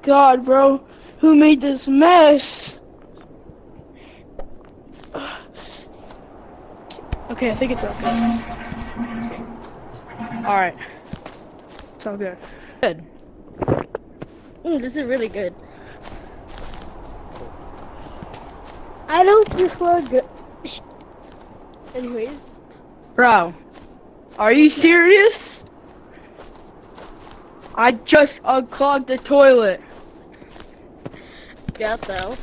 God, bro. Who made this mess? Okay, I think it's okay. Alright. It's all good. Good. This is really good. I don't this look good. Anyways. Bro, are you serious? I just unclogged the toilet. Guess so.